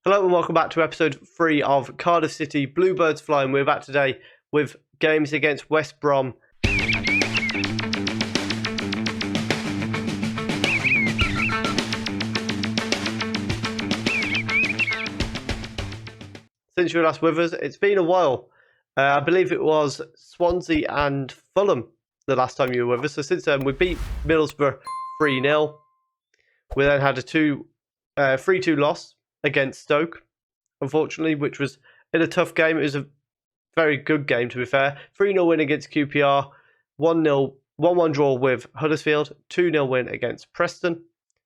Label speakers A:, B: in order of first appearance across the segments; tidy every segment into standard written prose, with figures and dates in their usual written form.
A: Hello and welcome back to episode 3 of Cardiff City Bluebirds Flying. We're back today with games against West Brom. Since you were last with us, it's been a while. I believe it was Swansea and Fulham the last time you were with us. So since then, we beat Middlesbrough 3-0. We then had a 3-2 loss against Stoke, unfortunately, which was in a tough game. It was a very good game, to be fair. 3-0 win against QPR, 1-1 draw with Huddersfield, 2-0 win against Preston,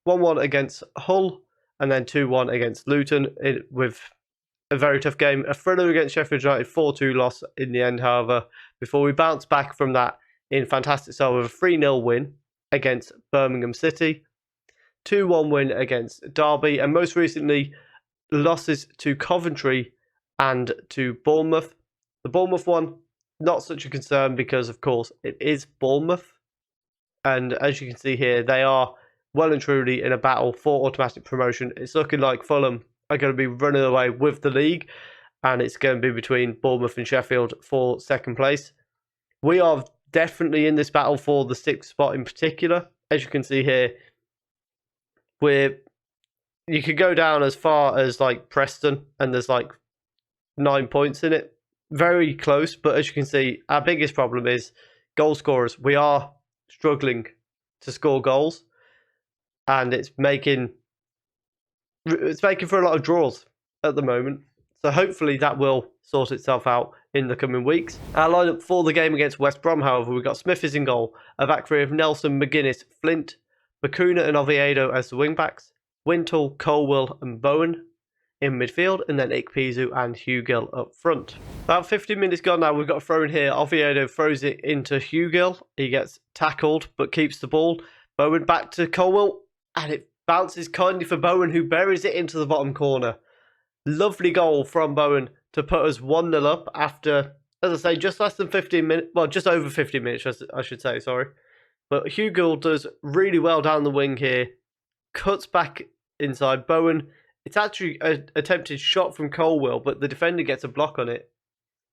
A: 1-1 against Hull, and then 2-1 against Luton with a very tough game. A thriller against Sheffield United, 4-2 loss in the end, however, before we bounced back from that in fantastic style with a 3-0 win against Birmingham City, 2-1 win against Derby, and most recently, losses to Coventry and to Bournemouth. The Bournemouth one, not such a concern because, of course, it is Bournemouth. And as you can see here, they are well and truly in a battle for automatic promotion. It's looking like Fulham are going to be running away with the league, and it's going to be between Bournemouth and Sheffield for second place. We are definitely in this battle for the 6th spot in particular. As you can see here, you could go down as far as like Preston, and there's like 9 points in it. Very close, but as you can see, our biggest problem is goal scorers. We are struggling to score goals, and it's making for a lot of draws at the moment. So hopefully that will sort itself out in the coming weeks. Our lineup for the game against West Brom, however, we've got Smith is in goal, a back three of Nelson, McGuinness, Flint, Bacuna and Oviedo as the wing-backs, Wintle, Colwill and Bowen in midfield, and then Ikpeazu and Hugill up front. About 15 minutes gone now, we've got a throw in here. Oviedo throws it into Hugill. He gets tackled, but keeps the ball. Bowen back to Colwill, and it bounces kindly for Bowen, who buries it into the bottom corner. Lovely goal from Bowen to put us 1-0 up after, as I say, just less than 15 minutes. Well, just over 15 minutes, I should say, sorry. But Hugill does really well down the wing here. Cuts back inside Bowen. It's actually an attempted shot from Colwill, but the defender gets a block on it.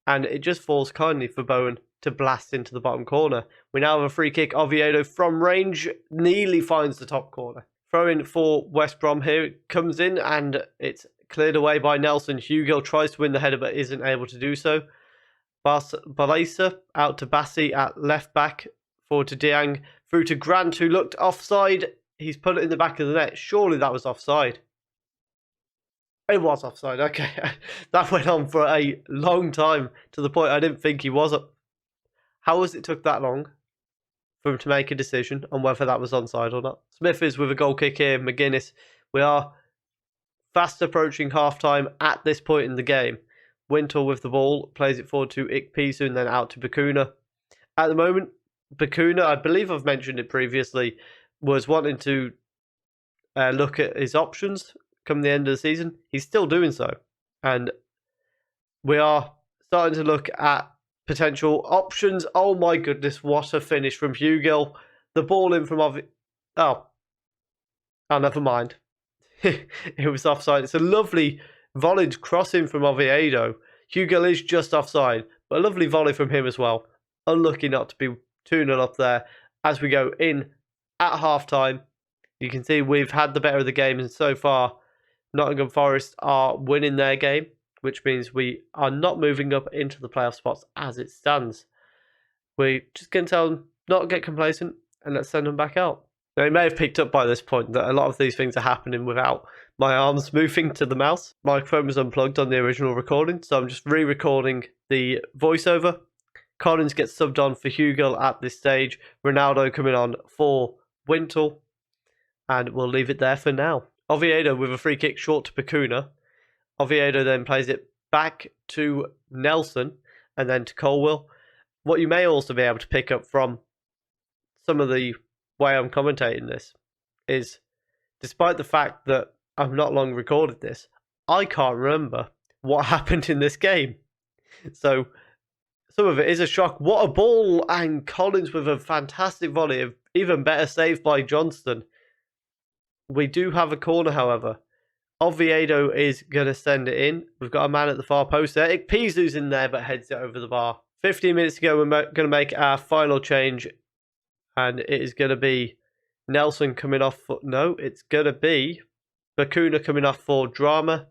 A: And it just falls kindly for Bowen to blast into the bottom corner. We now have a free kick. Oviedo from range nearly finds the top corner. Throw in for West Brom here. It comes in and it's cleared away by Nelson. Hugill tries to win the header but isn't able to do so. Balesa out to Bassi at left back. Forward to Diang. Through to Grant, who looked offside. He's put it in the back of the net. Surely that was offside. It was offside. Okay. That went on for a long time to the point I didn't think he was up. How was it took that long for him to make a decision on whether that was onside or not? Smith is with a goal kick here. McGuinness. We are fast approaching half-time at this point in the game. Wintle with the ball. Plays it forward to Ikpeazu and then out to Bacuna. At the moment, Bacuna, I believe I've mentioned it previously, was wanting to look at his options come the end of the season. He's still doing so. And we are starting to look at potential options. Oh my goodness, what a finish from Hugill. The ball in from Oh, never mind. It was offside. It's a lovely volleyed crossing from Oviedo. Hugill is just offside, but a lovely volley from him as well. Unlucky not to be 2-0 up there as we go in at half-time. You can see we've had the better of the game, and so far Nottingham Forest are winning their game, which means we are not moving up into the playoff spots as it stands. We're just going to tell them not to get complacent and let's send them back out. Now, you may have picked up by this point that a lot of these things are happening without my arms moving to the mouse. My microphone was unplugged on the original recording, so I'm just re-recording the voiceover. Collins gets subbed on for Hugill at this stage. Ronaldo coming on for Wintle. And we'll leave it there for now. Oviedo with a free kick short to Bacuna. Oviedo then plays it back to Nelson and then to Colwill. What you may also be able to pick up from some of the way I'm commentating this is, despite the fact that I've not long recorded this, I can't remember what happened in this game. So some of it is a shock. What a ball! And Collins with a fantastic volley, of even better save by Johnston. We do have a corner, however. Oviedo is going to send it in. We've got a man at the far post there. Ikpezu's in there, but heads it over the bar. 15 minutes to go, we're going to make our final change. And it is going to be Nelson coming off for... No, it's going to be Bakuna coming off for Drama.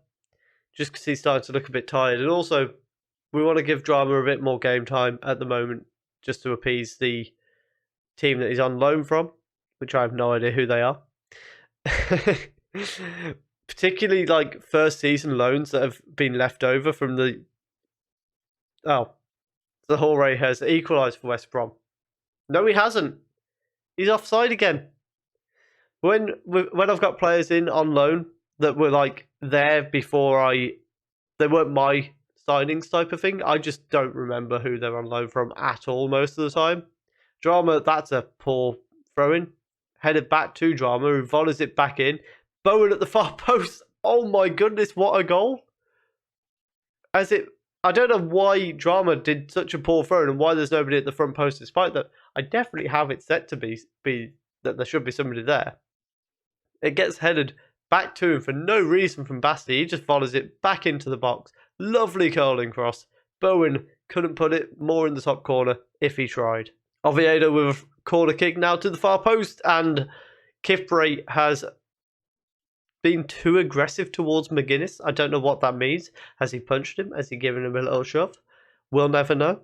A: Just because he's starting to look a bit tired. And also, we want to give Drama a bit more game time at the moment. Just to appease the team that he's on loan from. Which I have no idea who they are. Particularly like first season loans that have been left over from the... Oh. The Jorge has equalised for West Brom. No, he hasn't. He's offside again. When I've got players in on loan that were like there before they weren't my signings type of thing, I just don't remember who they're on loan from at all most of the time. Drama, that's a poor throw-in. Headed back to Drama, who volleys it back in. Bowen at the far post. Oh my goodness, what a goal. I don't know why Drama did such a poor throw and why there's nobody at the front post, despite that I definitely have it set to be that there should be somebody there. It gets headed back to him for no reason from Basti. He just follows it back into the box. Lovely curling cross. Bowen couldn't put it more in the top corner if he tried. Oviedo with a corner kick now to the far post, and Kipre has been too aggressive towards McGuinness. I don't know what that means. Has he punched him? Has he given him a little shove? We'll never know.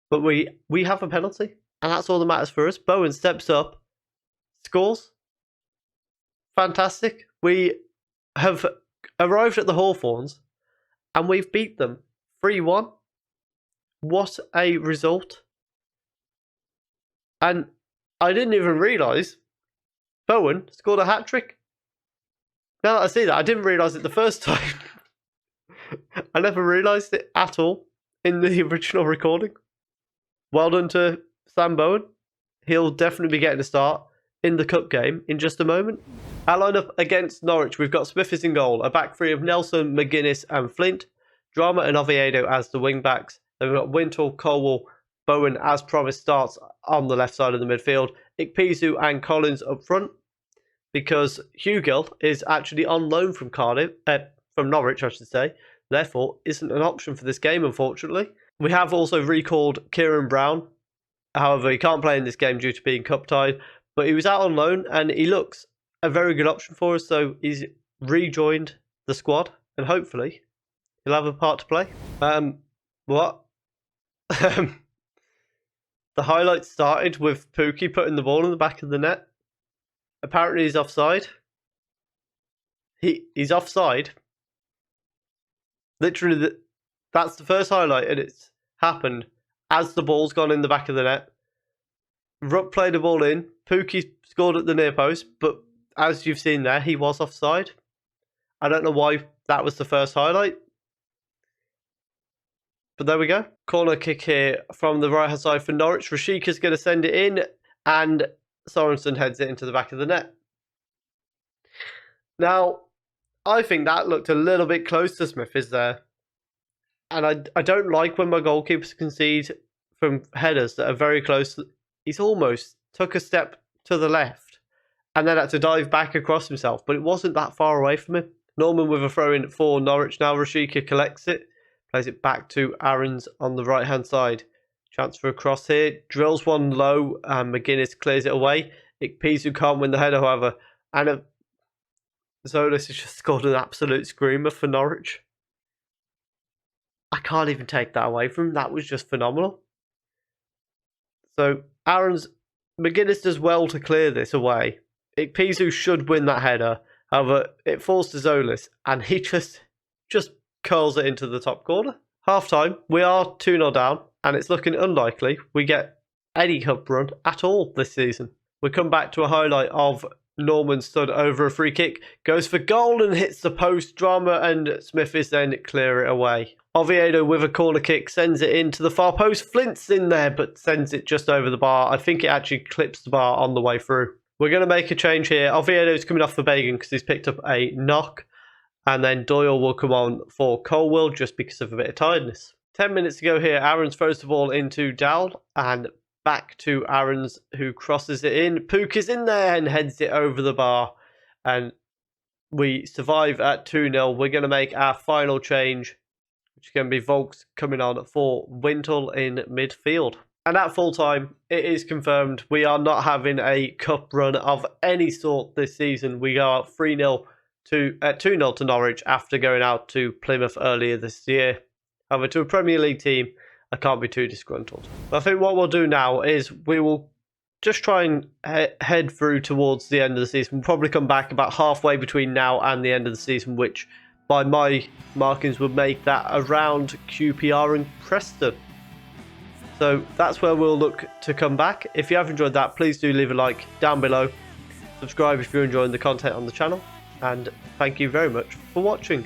A: But we have a penalty, and that's all that matters for us. Bowen steps up, scores. Fantastic. We have arrived at the Hawthorns, and we've beat them 3-1. What a result. And I didn't even realise Bowen scored a hat-trick. Now that I see that, I didn't realise it the first time. I never realised it at all in the original recording. Well done to Sam Bowen. He'll definitely be getting a start in the cup game in just a moment. Our lineup against Norwich, we've got Smith in goal, a back three of Nelson, McGuinness and Flint, Drama and Oviedo as the wing backs. Then we've got Wintle, Colwell, Bowen as promised starts on the left side of the midfield, Ikpezu and Collins up front, because Hugill is actually on loan from from Norwich, I should say. Therefore, isn't an option for this game, unfortunately. We have also recalled Kieran Brown. However, he can't play in this game due to being cup tied, but he was out on loan and he looks a very good option for us. So he's rejoined the squad and hopefully he'll have a part to play. What? The highlights started with Pookie putting the ball in the back of the net. Apparently he's offside. He's offside. Literally, that's the first highlight, and it's happened as the ball's gone in the back of the net. Rupp played the ball in. Pookie scored at the near post, but as you've seen there, he was offside. I don't know why that was the first highlight. But there we go. Corner kick here from the right-hand side for Norwich. Rashika's going to send it in, and Sorensen heads it into the back of the net. Now, I think that looked a little bit close to Smith, is there? And I don't like when my goalkeepers concede from headers that are very close. He's almost took a step to the left and then had to dive back across himself, but it wasn't that far away from him. Norman with a throw-in for Norwich now. Rashika collects it, plays it back to Aarons on the right-hand side. Chance for a cross here. Drills one low, and McGuinness clears it away. Ikpezu can't win the header, however. And Zolis has just scored an absolute screamer for Norwich. I can't even take that away from him. That was just phenomenal. So, McGuinness does well to clear this away. Ikpezu should win that header. However, it falls to Zolis, and he just curls it into the top corner. Half time, we are 2-0 down, and it's looking unlikely we get any cup run at all this season. We come back to a highlight of Norman stood over a free kick, goes for goal and hits the post. Drama and Smith is then clear it away. Oviedo with a corner kick sends it into the far post. Flint's in there, but sends it just over the bar. I think it actually clips the bar on the way through. We're going to make a change here. Oviedo's coming off for Bagan because he's picked up a knock. And then Doyle will come on for Colwell just because of a bit of tiredness. 10 minutes to go here. Aarons throws the ball into Dowell and back to Aarons, who crosses it in. Pook is in there and heads it over the bar. And we survive at 2-0, we're going to make our final change, which is going to be Volks coming on for Wintle in midfield. And at full time, it is confirmed we are not having a cup run of any sort this season. We go out 2-0 to Norwich after going out to Plymouth earlier this year. However, to a Premier League team, I can't be too disgruntled. But I think what we'll do now is we will just try and head through towards the end of the season. We'll probably come back about halfway between now and the end of the season, which by my markings would make that around QPR and Preston. So that's where we'll look to come back. If you have enjoyed that, please do leave a like down below. Subscribe if you're enjoying the content on the channel. And thank you very much for watching.